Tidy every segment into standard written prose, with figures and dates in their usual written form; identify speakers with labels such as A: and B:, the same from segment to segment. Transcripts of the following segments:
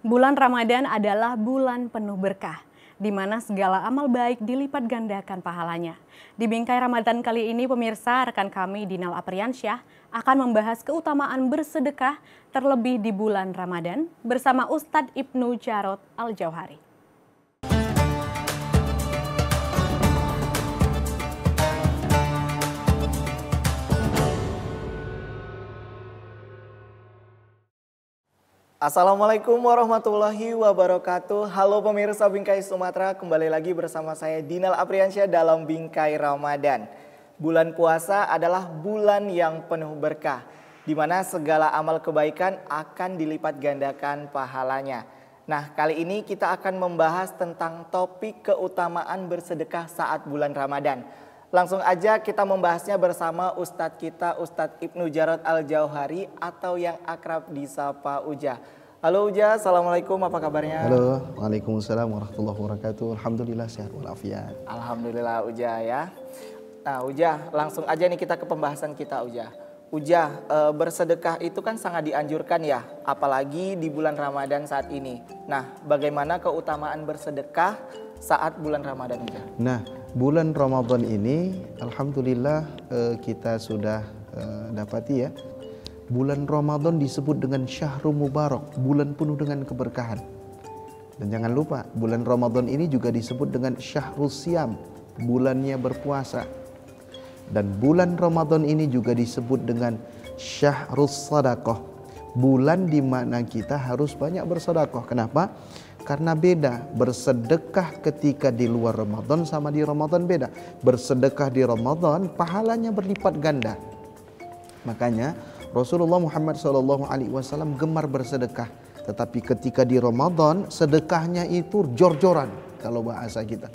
A: Bulan Ramadan adalah bulan penuh berkah, di mana segala amal baik dilipat gandakan pahalanya. Di Bingkai Ramadan kali ini, pemirsa, rekan kami Dinal Apriansyah akan membahas keutamaan bersedekah terlebih di bulan Ramadan bersama Ustadz Ibnu Jarod Al-Jauhari.
B: Assalamualaikum warahmatullahi wabarakatuh. Halo pemirsa Bingkai Sumatera, kembali lagi bersama saya Dinal Apriansyah dalam Bingkai Ramadan. Bulan puasa adalah bulan yang penuh berkah, di mana segala amal kebaikan akan dilipat gandakan pahalanya. Nah, kali ini kita akan membahas tentang topik keutamaan bersedekah saat bulan Ramadan. Langsung aja kita membahasnya bersama Ustadz kita, Ustadz Ibnu Jarod Al-Jauhari atau yang akrab disapa Uja. Halo Uja, Assalamualaikum, apa kabarnya?
C: Halo, Waalaikumsalam warahmatullahi wabarakatuh. Alhamdulillah sehat walafiat.
B: Alhamdulillah Uja ya. Nah Uja, langsung aja nih kita ke pembahasan kita Uja. Uja, bersedekah itu kan sangat dianjurkan ya, apalagi di bulan Ramadan saat ini. Nah, bagaimana keutamaan bersedekah saat bulan Ramadan Uja?
C: Nah, bulan Ramadan ini alhamdulillah kita sudah dapati ya. Bulan Ramadan disebut dengan Syahrul Mubarak, bulan penuh dengan keberkahan. Dan jangan lupa, bulan Ramadan ini juga disebut dengan Syahrul Siyam, bulannya berpuasa. Dan bulan Ramadan ini juga disebut dengan Syahrul Sadaqah, bulan di mana kita harus banyak bersedekah. Kenapa? Karena beda, bersedekah ketika di luar Ramadan sama di Ramadan beda. Bersedekah di Ramadan pahalanya berlipat ganda. Makanya Rasulullah Muhammad SAW gemar bersedekah. Tetapi ketika di Ramadan sedekahnya itu jor-joran kalau bahasa kita.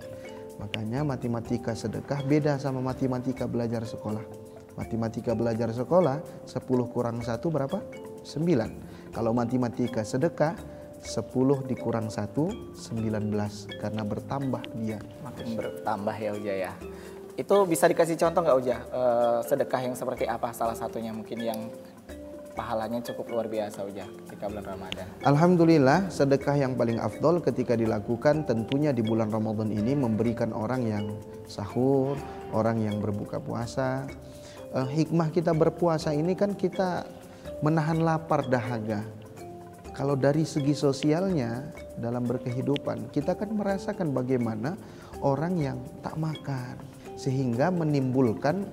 C: Makanya matematika sedekah beda sama matematika belajar sekolah. Matematika belajar sekolah 10 kurang 1 berapa? 9. Kalau matematika sedekah 10 dikurang 1, 19. Karena bertambah dia.
B: Makin bertambah ya Uja ya. Itu bisa dikasih contoh nggak Uja? Sedekah yang seperti apa salah satunya mungkin yang pahalanya cukup luar biasa Uja ketika bulan Ramadan?
C: Alhamdulillah sedekah yang paling afdol ketika dilakukan tentunya di bulan Ramadan ini memberikan orang yang sahur, orang yang berbuka puasa. Hikmah kita berpuasa ini kan kita menahan lapar dahaga. Kalau dari segi sosialnya dalam berkehidupan kita kan merasakan bagaimana orang yang tak makan sehingga menimbulkan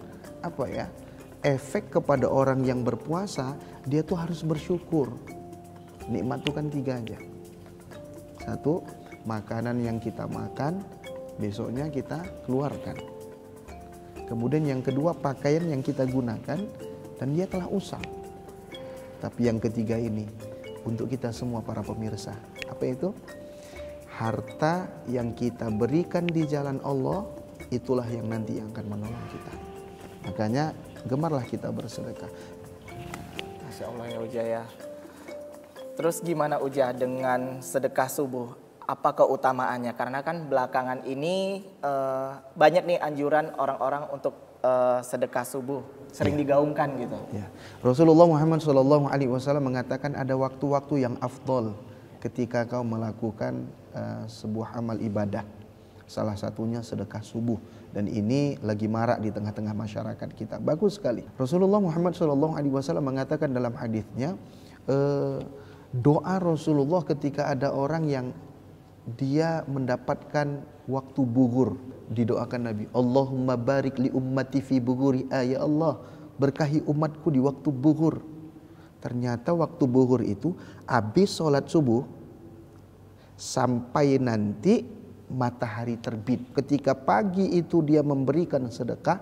C: efek kepada orang yang berpuasa. Dia tuh harus bersyukur. Nikmat itu kan 3 aja. 1, makanan yang kita makan besoknya kita keluarkan. Kemudian yang kedua, pakaian yang kita gunakan dan dia telah usang. Tapi yang ketiga ini untuk kita semua para pemirsa, apa itu? Harta yang kita berikan di jalan Allah, itulah yang nanti yang akan menolong kita. Makanya gemarlah kita bersedekah.
B: Masya Allah ya Uja ya. Terus gimana Uja dengan sedekah subuh? Apa keutamaannya? Karena kan belakangan ini banyak nih anjuran orang-orang untuk sedekah subuh. Sering digaungkan gitu.
C: Ya. Rasulullah Muhammad SAW mengatakan ada waktu-waktu yang afdol ketika kau melakukan sebuah amal ibadah. Salah satunya sedekah subuh. Dan ini lagi marak di tengah-tengah masyarakat kita. Bagus sekali. Rasulullah Muhammad SAW mengatakan dalam hadisnya, doa Rasulullah ketika ada orang yang dia mendapatkan waktu bugur, didoakan Nabi, Allahumma barik li ummati fi buguri, ya Allah berkahi umatku di waktu bugur. Ternyata waktu bugur itu habis sholat subuh sampai nanti matahari terbit. Ketika pagi itu dia memberikan sedekah,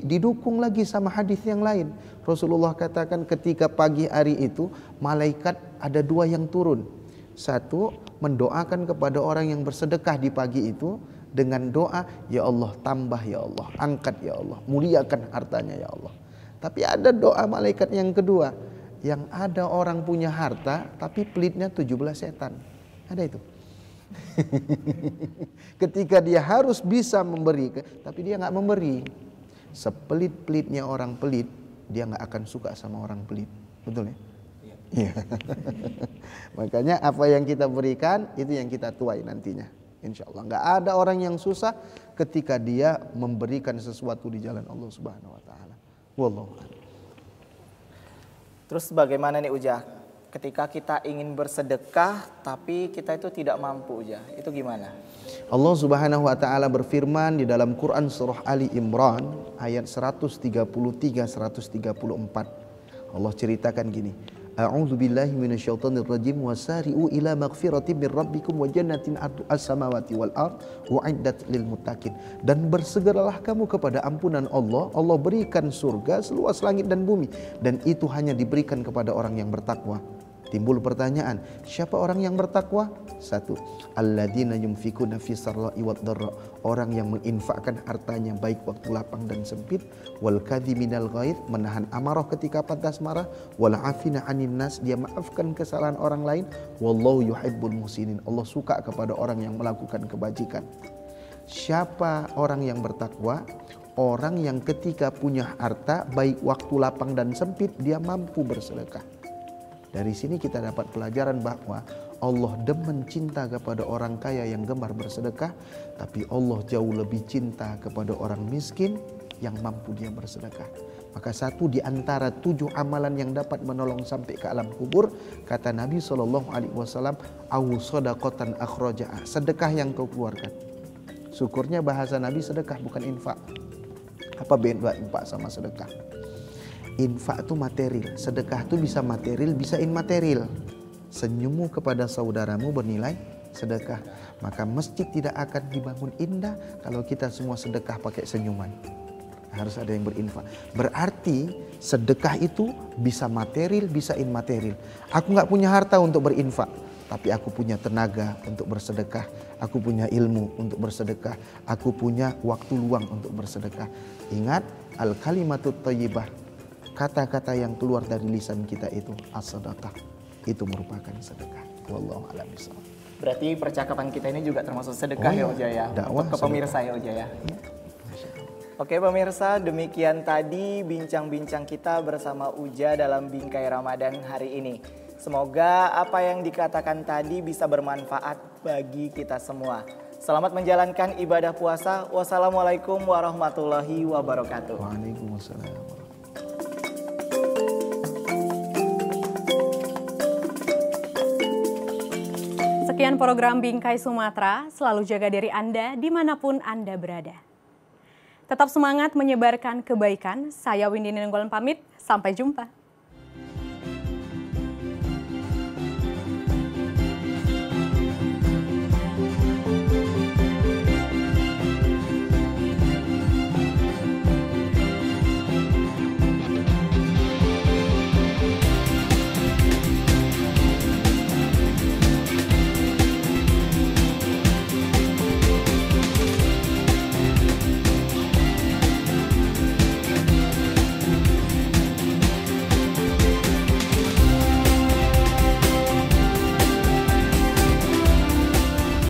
C: didukung lagi sama hadis yang lain. Rasulullah katakan ketika pagi hari itu malaikat ada 2 yang turun. 1, mendoakan kepada orang yang bersedekah di pagi itu dengan doa, ya Allah tambah, ya Allah angkat, ya Allah muliakan hartanya, ya Allah. Tapi ada doa malaikat yang kedua, yang ada orang punya harta tapi pelitnya 17 setan. Ada itu. Ketika dia harus bisa memberi, tapi dia nggak memberi. Sepelit-pelitnya orang pelit, dia nggak akan suka sama orang pelit. Betul ya? Iya. Makanya apa yang kita berikan itu yang kita tuai nantinya. Insya Allah nggak ada orang yang susah ketika dia memberikan sesuatu di jalan Allah Subhanahu Wa Taala. Wallahu a'lam.
B: Terus bagaimana nih Ujah? Ketika kita ingin bersedekah tapi kita itu tidak mampu Ujah, itu gimana?
C: Allah Subhanahu wa taala berfirman di dalam Quran surah Ali Imran ayat 133 134. Allah ceritakan gini. A'udzu billahi minasyaitonir rajim wasari'u ila maghfiratin mir rabbikum wa jannatin as-samawati wal ard u'iddat lil muttaqin. Dan bersegeralah kamu kepada ampunan Allah. Allah berikan surga seluas langit dan bumi dan itu hanya diberikan kepada orang yang bertakwa. Timbul pertanyaan, siapa orang yang bertakwa? Satu, alladzina yunfikuna fi sarra'i wad dharra, orang yang menginfakkan hartanya baik waktu lapang dan sempit, wal kadhiminal ghaidh, menahan amarah ketika pantas marah, wal afina 'anin nas, dia maafkan kesalahan orang lain, wallahu yuhibbul muhsinin, Allah suka kepada orang yang melakukan kebajikan. Siapa orang yang bertakwa? Orang yang ketika punya harta baik waktu lapang dan sempit dia mampu bersedekah. Dari sini kita dapat pelajaran bahwa Allah demen cinta kepada orang kaya yang gemar bersedekah, tapi Allah jauh lebih cinta kepada orang miskin yang mampu dia bersedekah. Maka satu di antara 7 amalan yang dapat menolong sampai ke alam kubur, kata Nabi SAW, awu sodaqotan akhroja'a, sedekah yang kau keluarkan. Syukurnya bahasa Nabi sedekah bukan infak. Apa beda infak sama sedekah? Infak itu material, sedekah itu bisa material, bisa immaterial. Senyummu kepada saudaramu bernilai sedekah. Maka masjid tidak akan dibangun indah kalau kita semua sedekah pakai senyuman. Harus ada yang berinfak. Berarti sedekah itu bisa material, bisa immaterial. Aku nggak punya harta untuk berinfak, tapi aku punya tenaga untuk bersedekah. Aku punya ilmu untuk bersedekah. Aku punya waktu luang untuk bersedekah. Ingat, al-kalimatut thayyibah, kata-kata yang keluar dari lisan kita itu as-sadaqah, itu merupakan sedekah. Wallahu a'lam bishawab.
B: Berarti percakapan kita ini juga termasuk sedekah ya Ujah ya.
C: Dakwah
B: Untuk ke pemirsa ya Ujah ya. Oke pemirsa, demikian tadi bincang-bincang kita bersama Ujah dalam Bingkai Ramadan hari ini. Semoga apa yang dikatakan tadi bisa bermanfaat bagi kita semua. Selamat menjalankan ibadah puasa. Wassalamualaikum warahmatullahi wabarakatuh.
C: Waalaikumsalam.
A: Sekian program Bingkai Sumatera, selalu jaga diri Anda dimanapun Anda berada. Tetap semangat menyebarkan kebaikan, saya Windy Nenenggolan pamit, sampai jumpa.